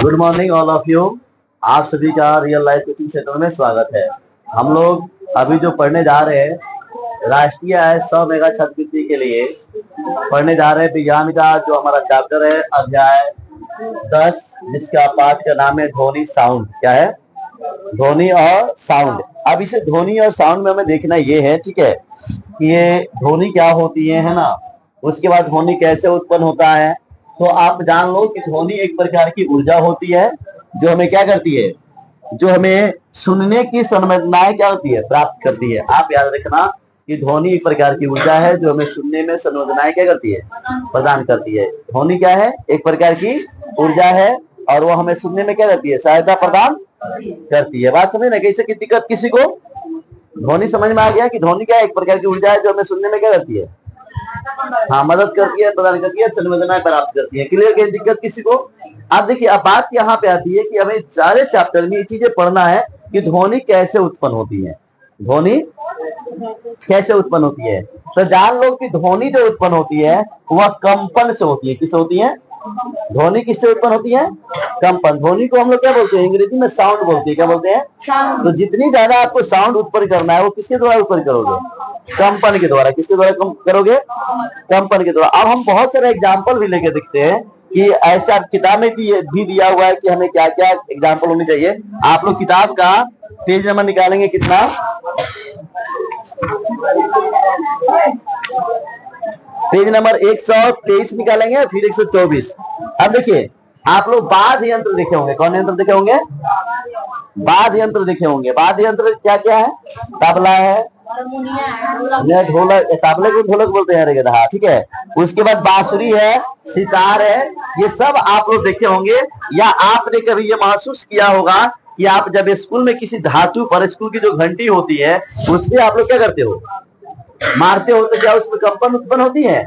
Good morning all of you. आप सभी का रियल लाइफ कोचिंग सेंटर में स्वागत है। हम लोग अभी जो पढ़ने जा रहे हैं राष्ट्रीय आय 100 मेगा छात्रवृत्ति के लिए पढ़ने जा रहे हैं विज्ञान का जो हमारा चैप्टर है अध्याय 10, जिसका पाठ का नाम है ध्वनि साउंड। क्या है? ध्वनि और साउंड। अब इसे ध्वनि और साउंड में हमें देखना ये है, ठीक है, कि ये ध्वनि क्या होती है ना, उसके बाद ध्वनि कैसे उत्पन्न होता है। तो आप जान लो कि ध्वनि एक प्रकार की ऊर्जा होती है जो हमें क्या करती है, जो हमें सुनने की संवेदनाएं क्या होती है, प्राप्त करती है। आप याद रखना कि ध्वनि एक प्रकार की ऊर्जा है जो हमें सुनने में संवेदनाएं क्या करती है, प्रदान करती है। ध्वनि क्या है? एक प्रकार की ऊर्जा है और वो हमें सुनने में क्या करती है, सहायता प्रदान करती है। बात समझे ना? कैसे की दिक्कत किसी को ध्वनि समझ में आ गया कि ध्वनि क्या है? एक प्रकार की ऊर्जा है जो हमें सुनने में क्या करती है, हाँ, मदद करती है, प्रदान करती है, संवेदनाएं प्राप्त करती है। क्लियर? क्या दिक्कत किसी को? आप देखिए, अब बात यहाँ पे आती है कि हमें सारे चैप्टर में ये चीजें पढ़ना है कि ध्वनि कैसे उत्पन्न होती है। ध्वनि कैसे उत्पन्न होती है? तो जान लो कि ध्वनि जो उत्पन्न होती है वह कंपन से होती है। किससे होती है? ध्वनि किससे उत्पन्न होती है? कंपन। ध्वनि को हम लोग क्या बोलते हैं? अंग्रेजी में साउंड बोलते हैं। क्या बोलते हैं? तो जितनी ज्यादा आपको साउंड उत्पन्न करना है वो किसके द्वारा उत्पन्न करोगे? कंपन के द्वारा। किसके द्वारा करोगे? कंपन के द्वारा। अब हम बहुत सारे एग्जाम्पल भी लेके देखते हैं कि ऐसा किताब में भी दिया हुआ है कि हमें क्या क्या एग्जाम्पल होनी चाहिए। आप लोग किताब का पेज नंबर निकालेंगे कितना? पेज नंबर 123 निकालेंगे, फिर 124। अब देखिए, आप लोग वाद्य यंत्र देखे होंगे। कौन यंत्र देखे होंगे? वाद्य यंत्र देखे होंगे। वाद्य यंत्र क्या क्या है? तबला है, ढोलक, तबले को ढोलक बोलते हैं, हाँ, ठीक है। उसके बाद बांसुरी है, सितार है, ये सब आप लोग देखे होंगे। या आपने कभी ये महसूस किया होगा कि आप जब स्कूल में किसी धातु पर, स्कूल की जो घंटी होती है उसमें आप लोग क्या करते हो, मारते हो, तो क्या उसमें कंपन उत्पन्न होती है?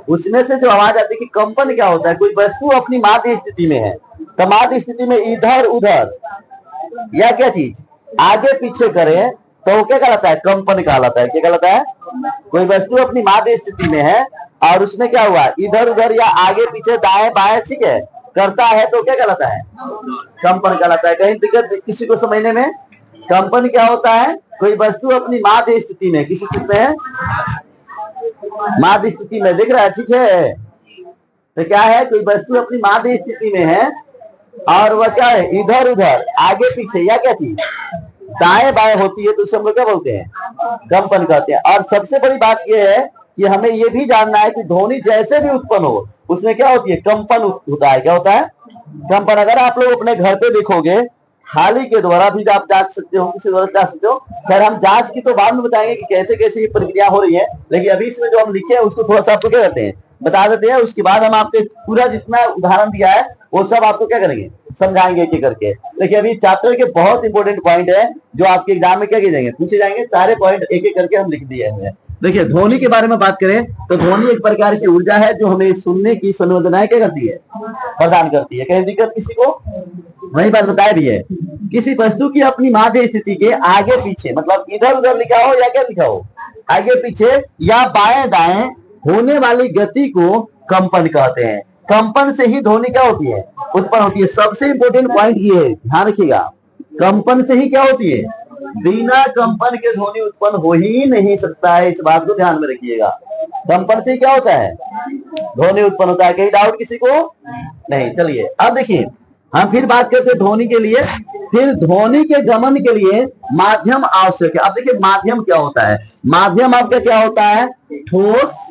उसमें से जो आवाज आती है कि कंपन क्या होता है? कोई वस्तु अपनी माध्य स्थिति में है, तो माध्य स्थिति में इधर उधर या क्या चीज आगे पीछे करे तो वो क्या कहलाता है? कंपन कहलाता है। क्या कहलाता है? कोई वस्तु अपनी माध्य स्थिति में है और उसमें क्या हुआ, इधर उधर या आगे पीछे दाएं बाएं, ठीक है, करता है तो क्या कहलाता है? कंपन कहलाता है। कहीं दिक्कत किसी को समझने में? कंपन क्या होता है? कोई वस्तु अपनी माध्य स्थिति में, किसी चीज में है, माध्य स्थिति में, दिख रहा है, ठीक है। तो क्या है? कोई वस्तु अपनी माध्य स्थिति में है और वह क्या है, इधर उधर आगे पीछे या क्या चीज दाएं बाएं होती है, तो उसे हम लोग क्या बोलते हैं? कंपन कहते हैं। और सबसे बड़ी बात यह है कि हमें यह भी जानना है कि ध्वनि जैसे भी उत्पन्न हो उसमें क्या होती है? कंपन होता है। क्या होता है? कंपन। अगर आप लोग अपने घर पे देखोगे, थाली के द्वारा भी आप जांच सकते हो, किसी द्वारा जांच सकते हो। खैर, हम जांच की तो बाद में बताएंगे कि कैसे कैसे ये प्रक्रिया हो रही है, लेकिन अभी इसमें जो हम लिखे हैं उसको थोड़ा सा आपको क्या करते हैं, बता देते हैं। उसके बाद हम आपके पूरा जितना उदाहरण दिया है वो सब आपको क्या करेंगे, समझाएंगे एक एक करके। देखिए, अभी चैप्टर के बहुत इंपॉर्टेंट पॉइंट है जो आपके एग्जाम में क्या किए जाएंगे, पूछे जाएंगे। सारे पॉइंट एक एक करके हम लिख दिए हैं। देखिए, ध्वनि के बारे में बात करें तो ध्वनि एक प्रकार की ऊर्जा है जो हमें सुनने की संवेदनाएं क्या करती है, प्रदान करती है। कहीं दिक्कत किसी को? वही बात बताया भी है। किसी वस्तु की अपनी माध्य स्थिति के आगे पीछे, मतलब इधर उधर लिखा हो या क्या लिखा हो, आगे पीछे या बाएं दाएं होने वाली गति को कंपन कहते हैं। कंपन से ही ध्वनि क्या होती है, उत्पन्न होती है। सबसे इंपॉर्टेंट पॉइंट ये है, ध्यान रखिएगा, कंपन से ही क्या होती है, बिना कंपन के ध्वनि उत्पन्न हो ही नहीं सकता है। इस बात को ध्यान में रखिएगा। कंपन से क्या होता है, ध्वनि उत्पन्न होता है। कहीं डाउट किसी को? नहीं। चलिए, अब देखिए, हम फिर बात करते हैं ध्वनि के लिए। फिर ध्वनि के गमन के लिए माध्यम आवश्यक है। अब देखिए, माध्यम क्या होता है? माध्यम आपका क्या होता है? ठोस,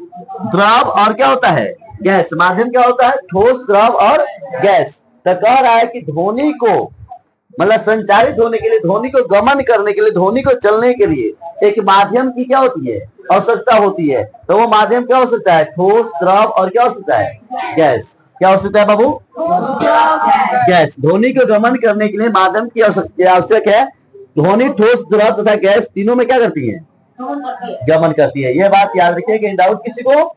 द्रव और क्या होता है, गैस। माध्यम क्या होता है? ठोस, द्रव और गैस। तो कह रहा है कि ध्वनि को, मतलब संचारित होने के लिए, ध्वनि को गमन करने के लिए, ध्वनि को चलने के लिए एक माध्यम की क्या होती है, आवश्यकता होती है। तो वो माध्यम क्या हो सकता है? ठोस, द्रव और क्या हो सकता है, गैस। क्या हो सकता है बाबू? गैस। ध्वनि को गमन करने के लिए माध्यम की आवश्यक है। ध्वनि ठोस, द्रव तथा गैस तीनों में क्या करती है, गमन करती है। यह बात याद रखिए। डाउट किसी को?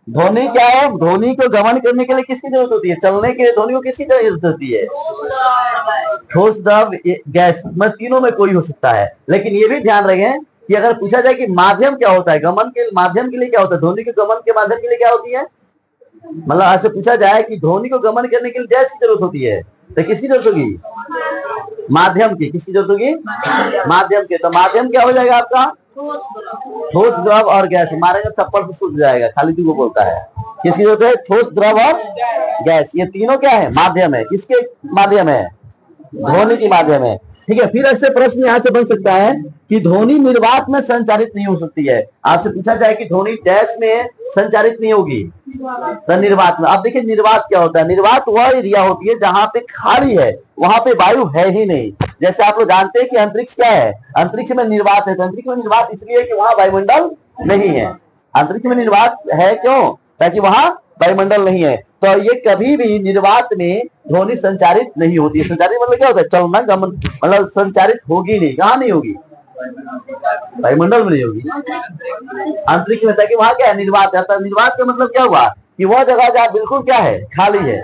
ध्वनि क्या है? ध्वनि को गमन करने के लिए किसकी जरूरत होती है, चलने के लिए ध्वनि को किसकी जरूरत होती है? ठोस, द्रव, गैस, मतलब तीनों में कोई हो सकता है। लेकिन ये भी ध्यान रखें कि अगर पूछा जाए कि माध्यम क्या होता है, गमन के माध्यम के लिए क्या होता है, ध्वनि के गमन के माध्यम के लिए क्या होती है, मतलब ऐसे पूछा जाए कि ध्वनि को गमन करने के लिए गैस की जरूरत होती है, तो किसकी जरूरत होगी? माध्यम की। किसकी जरूरत होगी? माध्यम के। तो माध्यम क्या हो जाएगा आपका? ठोस, द्रव और गैस। मारेंगे थप्पड़ से सूख जाएगा, खाली तू को बोलता है। किसकी जरूरत है? ठोस, द्रव और गैस। ये तीनों क्या है? माध्यम है। किसके माध्यम है? ध्वनि के माध्यम है। ठीक है। फिर ऐसे प्रश्न यहाँ से बन सकता है कि ध्वनि निर्वात में संचारित नहीं हो सकती है। आपसे पूछा जाए कि ध्वनि डैश में संचारित नहीं होगी, तो निर्वात में। अब देखिए निर्वात क्या होता है। निर्वात वह एरिया होती है जहां पे खाली है, वहां पे वायु है ही नहीं। जैसे आप लोग जानते हैं कि अंतरिक्ष क्या है? अंतरिक्ष में निर्वात है। तो अंतरिक्ष में निर्वात इसलिए कि वहां वायुमंडल नहीं है। अंतरिक्ष में निर्वात है क्यों? ताकि वहां वायुमंडल नहीं है। तो ये कभी भी निर्वात में ध्वनि संचारित नहीं होती है। संचारित मतलब क्या होता है? चलना, गमन, मतलब संचारित होगी नहीं। कहाँ नहीं होगी? वायुमंडल में नहीं होगी, अंतरिक्ष में। ताकि वहां क्या है? निर्वात है। तो निर्वात का मतलब क्या हुआ कि वह जगह जहाँ बिल्कुल क्या है? खाली है,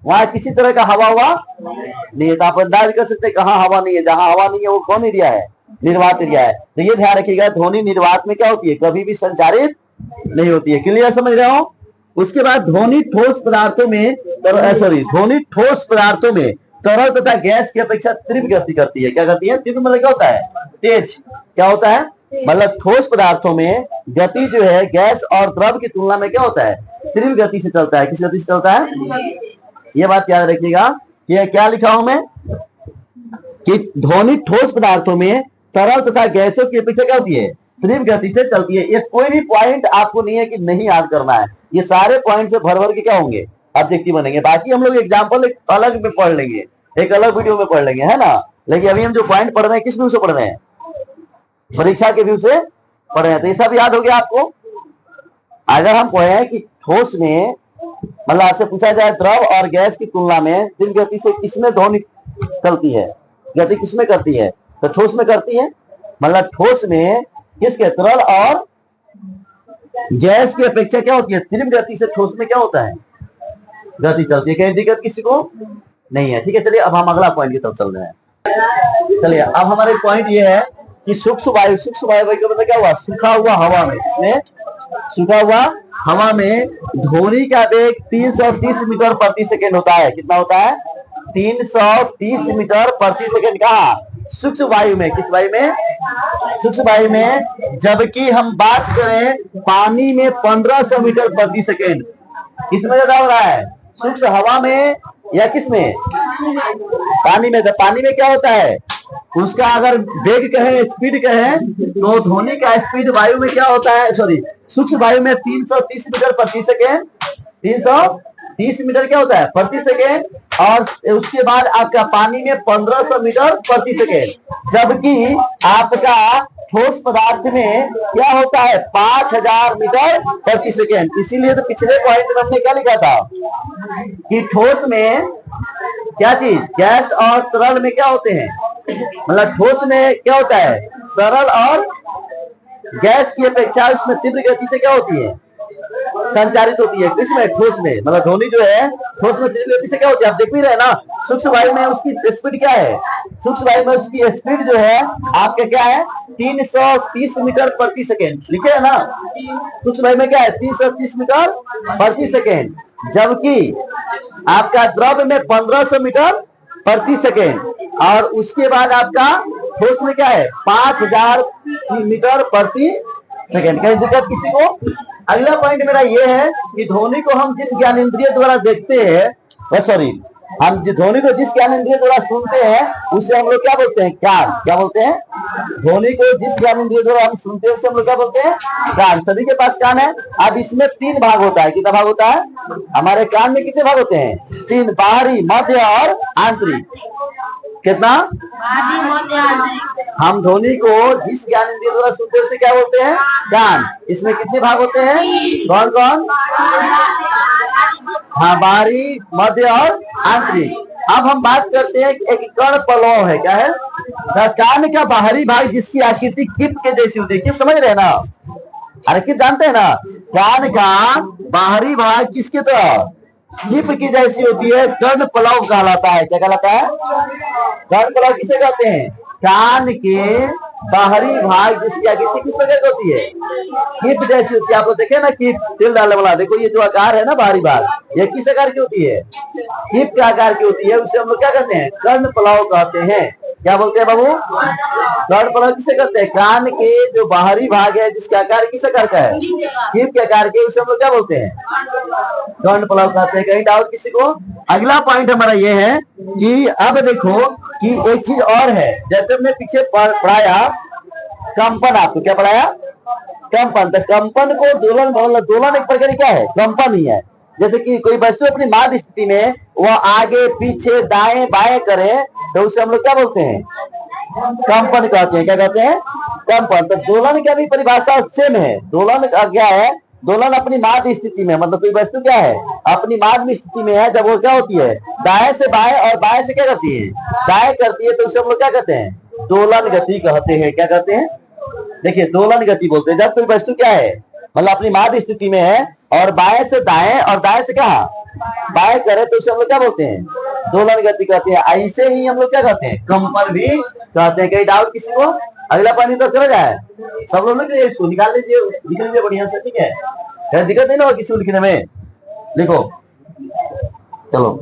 वहां किसी तरह का हवा हुआ नहीं है। तो आप अंदाज कर सकते हैं कहाँ हवा नहीं है। जहां हवा नहीं है वो कौन एरिया है? निर्वात एरिया है। तो ये ध्यान रखिएगा, ध्वनि निर्वात में क्या होती है? कभी भी संचारित नहीं होती है। क्लियर समझ रहे हो? उसके बाद ध्वनि ठोस पदार्थों में, ध्वनि ठोस पदार्थों में तरल तथा गैस की अपेक्षा तीव्र गति करती है। क्या करती है? तीव्र मतलब क्या होता है? तेज। क्या होता है? मतलब ठोस पदार्थों में गति जो है गैस और द्रव की तुलना में क्या होता है? तीव्र गति से चलता है। किस गति से चलता है? ये बात याद रखिएगा। ये क्या लिखा हूं मैं कि ध्वनि ठोस पदार्थों में तरल तथा गैसों की अपेक्षा क्या होती है? तीव्र गति से चलती है। ये कोई भी पॉइंट आपको नहीं है कि नहीं याद करना है। ये सारे पॉइंट से भर भर के क्या होंगे? ऑब्जेक्टिव बनेंगे। बाकी हम लोग एग्जाम्पल एक अलग में पढ़ लेंगे, एक अलग वीडियो में पढ़ लेंगे, है ना। लेकिन अभी हम जो पॉइंट पढ़ रहे हैं किस व्यू से पढ़ रहे हैं? परीक्षा के व्यू से पढ़ रहे हैं। तो ये सब याद हो गया आपको। अगर हम कहें कि ठोस में, मतलब आपसे पूछा जाए द्रव और गैस की तुलना में तीव्र गति से किसमें ध्वनि चलती है? गति किसमें करती है? तो ठोस में करती है। मतलब ठोस में किसके? तरल और गैस की अपेक्षा क्या होती है? तीव्र गति से ठोस में क्या होता है? गति चलती है। कहीं दिक्कत किसी को नहीं है? ठीक है। चलिए अब हम अगला पॉइंट की तरफ चल रहे हैं। चलिए अब हमारे पॉइंट ये है कि सूक्ष्म वायु। सूक्ष्म वायु का मतलब क्या हुआ? सूखा हुआ हवा में, इसमें सूखा हुआ हवा में ध्वनि का वेग 330 मीटर प्रति सेकेंड होता है। कितना होता है? 330 मीटर प्रति सेकेंड। कहा? सूक्ष्म वायु में। किस वायु में? सूक्ष्म वायु में। जबकि हम बात करें पानी में 1500 मीटर प्रति सेकेंड। किसमें ज्यादा हो रहा है? सूक्ष्म हवा में या किसमें? पानी में। तो पानी में क्या होता है? उसका अगर वेग कहें, स्पीड कहें, तो ध्वनि का स्पीड वायु में क्या होता है? सूक्ष्म वायु में 330 मीटर प्रति सेकेंड। 330 मीटर क्या होता है? प्रति सेकेंड। और उसके बाद आपका पानी में 1500 मीटर प्रति सेकेंड। जबकि आपका ठोस पदार्थ में क्या होता है? 5000 मीटर प्रति सेकेंड। इसीलिए तो पिछले पॉइंट में हमने क्या लिखा था कि ठोस में क्या चीज? गैस और तरल में क्या होते हैं? मतलब ठोस में क्या होता है? तरल और गैस की अपेक्षा उसमें तीव्र गति से क्या होती है? संचारित होती है। किसमें? ठोस में। मतलब ध्वनि जो है ठोस में तीव्र गति से क्या होती है? आप देख भी रहे ना, सूक्ष्म वायु में उसकी स्पीड क्या है? सूक्ष्म वायु में उसकी स्पीड जो है आपके क्या है? 330 मीटर प्रति सेकेंड। लिखे है ना? सूक्ष्म वायु में क्या है? 330 मीटर प्रति सेकेंड। जबकि आपका द्रव में 1500 मीटर प्रति सेकेंड। और उसके बाद आपका ठोस में क्या है? 5000 मीटर प्रति सेकेंड। कहीं दिक्कत किसी को? अगला पॉइंट मेरा ये है कि ध्वनि को हम जिस ज्ञान इंद्रिय द्वारा देखते हैं, हम ध्वनि को जिस ज्ञान इंद्रिय द्वारा सुनते हैं उसे हम लोग क्या बोलते हैं? कान। क्या बोलते हैं? ध्वनि को जिस ज्ञान इंद्रिय द्वारा हम सुनते हैं उसे हम लोग क्या बोलते हैं? कान। सभी के पास कान है। अब इसमें 3 भाग होता है। कितना भाग होता है? हमारे कान में कितने भाग होते हैं? 3, बाहरी, मध्य और आंतरिक। कितना? हम ध्वनि को जिस ज्ञान इंद्रिय द्वारा सुनते हैं उसे क्या बोलते हैं? कान। इसमें कितने भाग होते हैं? कौन कौन? हाँ, बाहरी, मध्य और आंतरिक। अब हम बात करते हैं एक कर्ण पलव है। क्या है? कान का बाहरी भाग जिसकी आकृति किप के जैसी होती है। किप समझ रहे हैं ना? अरे किप जानते हैं ना? कान का बाहरी भाग किसके तरह? किप की जैसी होती है। कर्ण पलव कहलाता है। क्या कहलाता है? कर्ण पलव किसे कहते हैं? कान के बाहरी भाग जिसकी आकृति किस प्रकार की होती है? कीप जैसी होती है। आप लोग देखे ना, कीप तिल डालने वाला, देखो ये जो आकार है ना बाहरी भाग, ये किस आकार की होती है? कीप के आकार की होती है। उसे हम लोग क्या कहते हैं? कर्ण पलाव कहते हैं। क्या बोलते हैं बाबू? कर्ण पलाव किसे कहते हैं? कान के जो बाहरी भाग है जिसका आकार किस आकार का है? कीप के आकार के, उसे हम लोग क्या बोलते हैं? कर्ण पलाव कहते हैं। कहीं डाउट किसी को? अगला पॉइंट हमारा ये है कि अब देखो कि एक चीज और है, जैसे हमने पीछे पढ़ाया कंपन। आपको क्या पढ़ाया? कंपन। तो कंपन को दोलन, दोलन एक प्रकार क्या है? कंपन ही है। जैसे कि कोई वस्तु अपनी माध्य स्थिति में वह आगे पीछे दाएं बाएं करे तो उसे हम लोग क्या बोलते हैं? कंपन कहते हैं। क्या कहते हैं? कंपन। तो दोलन की भी परिभाषा सेम है। दोलन क्या है? दोलन अपनी माध्य स्थिति में, मतलब कोई वस्तु क्या है? अपनी माध्य स्थिति में है जब वो क्या होती है? दाएं से बाएं और बाएं से क्या करती है? दाएं करती है, तो उसे हम लोग क्या कहते हैं? दोलन गति कहते हैं। क्या कहते हैं? देखिए दोलन गति बोलते हैं जब कोई वस्तु क्या है, मतलब अपनी माध्य स्थिति में है और बाएं से दाएं और दाएं से क्या बाएं करे तो उसे हम लोग क्या बोलते हैं? दोलन गति कहते हैं। ऐसे ही हम लोग क्या कहते हैं? कंपन भी कहते हैं। कहीं डाउट किसी को? अगला पानी तो चला जाए, सब लोग इसको निकाल लीजिए, लिख लीजिए बढ़िया से, ठीक है? दिक्कत नहीं ना हो किसी को लिखने में? लिखो, चलो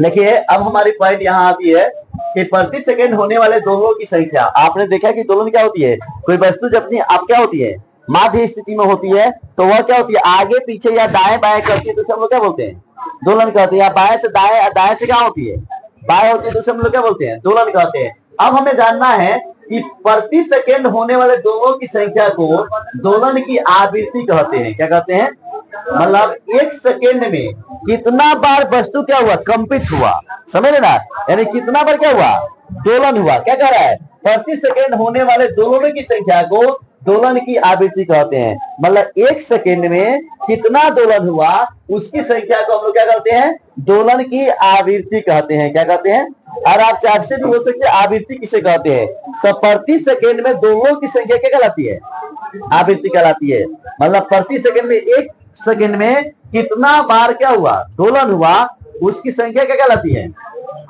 देखिए अब हमारी पॉइंट यहाँ आती है कि प्रति सेकंड होने वाले दोलनों की संख्या। आपने देखा कि दोलन क्या होती है? कोई वस्तु जब अपनी आप क्या होती है? माध्य स्थिति में होती है तो वह क्या होती है? आगे पीछे या दाएं बाएं करती है तो हम लोग क्या बोलते हैं? दोलन कहते हैं। या बाएं से दाएं, दाएं से क्या होती है? बाएं होती है तो हम लोग क्या बोलते हैं? दोलन कहते हैं। अब हमें जानना है कि प्रति सेकंड होने वाले दोलनों की संख्या को दोलन की आवृत्ति कहते हैं। क्या कहते हैं? मतलब एक सेकंड में कितना बार वस्तु क्या हुआ? कंपित हुआ। समझ लेना, यानी कितना बार क्या हुआ? दोलन हुआ। क्या कह रहा है? प्रति सेकंड होने वाले दोलनों की संख्या को दोलन की आवृत्ति कहते हैं। मतलब एक सेकंड में कितना दोलन हुआ उसकी संख्या को हम लोग क्या कहते हैं? दोलन की आवृत्ति कहते हैं। क्या कहते हैं? और आप चार्ट से भी हो सकते हैं आवृत्ति किसे कहते हैं? तो प्रति सेकंड में दोलनों की संख्या क्या कहलाती है? आवृत्ति कहलाती है। मतलब प्रति सेकंड में, एक सेकंड में कितना बार क्या हुआ? दोलन हुआ, उसकी संख्या क्या कहलाती है?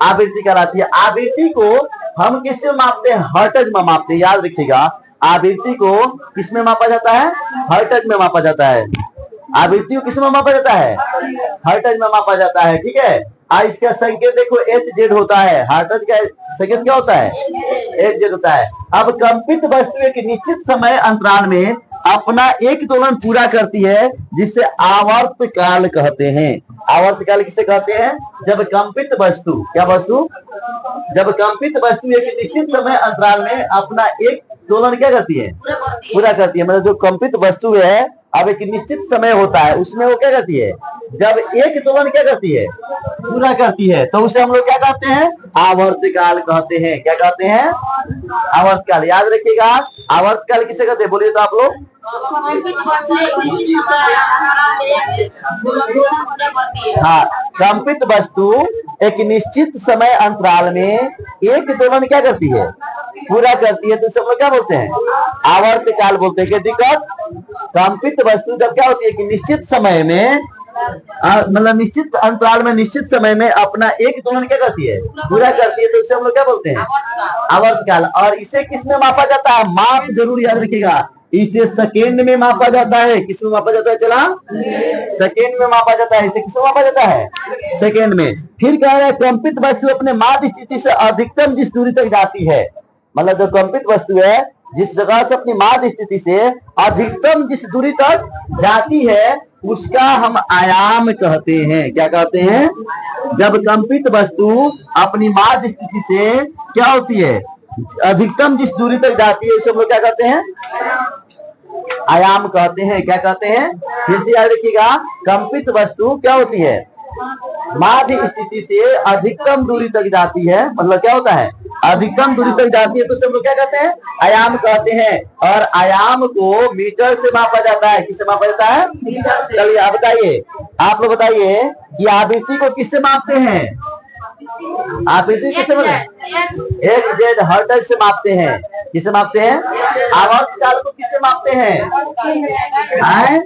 आवृत्ति कहलाती है। आवृत्ति को हम किससे मापते हैं? हर्ट्ज में मापते हैं। याद रखिएगा, आवृत्ति को किसमें मापा जाता है? हर्ट्ज में मापा जाता है। आवृत्ति को किसमें मापा जाता है? हर्ट्ज में मापा जाता है, ठीक है? इसका संकेत देखो Hz होता है। हर्ट्ज का संकेत क्या होता है? Hz होता है। अब कंपित वस्तु एक निश्चित समय अंतराल में अपना एक दोलन पूरा करती है जिसे आवर्त काल कहते हैं। आवर्त काल किसे कहते हैं? जब कंपित वस्तु, क्या वस्तु? जब कंपित वस्तु एक निश्चित समय अंतराल में अपना एक दोलन क्या करती है? पूरा करती है। मतलब जो कंपित वस्तु है अब एक निश्चित समय होता है उसमें वो क्या करती है? जब एक दोलन क्या करती है? पूरा करती है, तो उसे हम लोग क्या कहते हैं? आवर्तकाल कहते हैं। क्या कहते हैं? आवर्तकाल। याद रखिएगा, आवर्तकाल किसे कहते हैं? बोलिए तो आप लोग। हाँ, कंपित वस्तु एक निश्चित समय अंतराल में एक दोलन क्या करती है? पूरा करती है, तो सब लोग क्या बोलते हैं? आवर्तकाल बोलते हैं। क्या दिक्कत? कंपित वस्तु जब क्या होती है कि निश्चित समय में, मतलब निश्चित अंतराल में निश्चित समय में अपना एक दोलन क्या करती है? पूरा करती है, तो इसे हम लोग क्या बोलते हैं? आवर्तकाल। और इसे किस में मापा जाता है? माप जरूर याद रखिएगा, इसे सेकेंड में मापा जाता है। किसमें मापा जाता है? चला, सेकेंड में मापा जाता है। इसे किसमें मापा जाता है? सेकेंड में। फिर कह रहा है कंपित वस्तु अपने माध्य स्थिति से अधिकतम जिस दूरी तक जाती है, मतलब जो कंपित वस्तु है जिस जगह से अपनी माध्य स्थिति से अधिकतम जिस दूरी तक जाती है उसका हम आयाम कहते हैं। क्या कहते हैं? जब कंपित वस्तु अपनी माध्य स्थिति से क्या होती है? अधिकतम जिस दूरी तक जाती है उसे हम लोग क्या कहते हैं? आयाम कहते हैं। क्या कहते हैं? फिर से याद रखिएगा, कंपित वस्तु क्या होती है? माध्य स्थिति से अधिकतम दूरी तक जाती है, मतलब क्या होता है? अधिकतम दूरी तक जाती है, तो हम लोग क्या कहते हैं? आयाम कहते हैं। और आयाम को मीटर से मापा जाता है। किससे मापा जाता है? चलिए आप बताइए, आप लोग बताइए कि आवृत्ति को किससे मापते हैं? आवृत्ति किससे मापते हैं? Hz हर्ट्ज से मापते हैं। किससे मापते हैं? आवर्तकाल को किससे मापते हैं?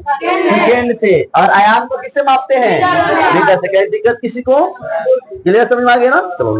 सेकेंड से। और आयाम को किससे मापते हैं? मीटर से। क्या दिक्कत किसी को? क्लियर समझ में आ गया ना? चलो।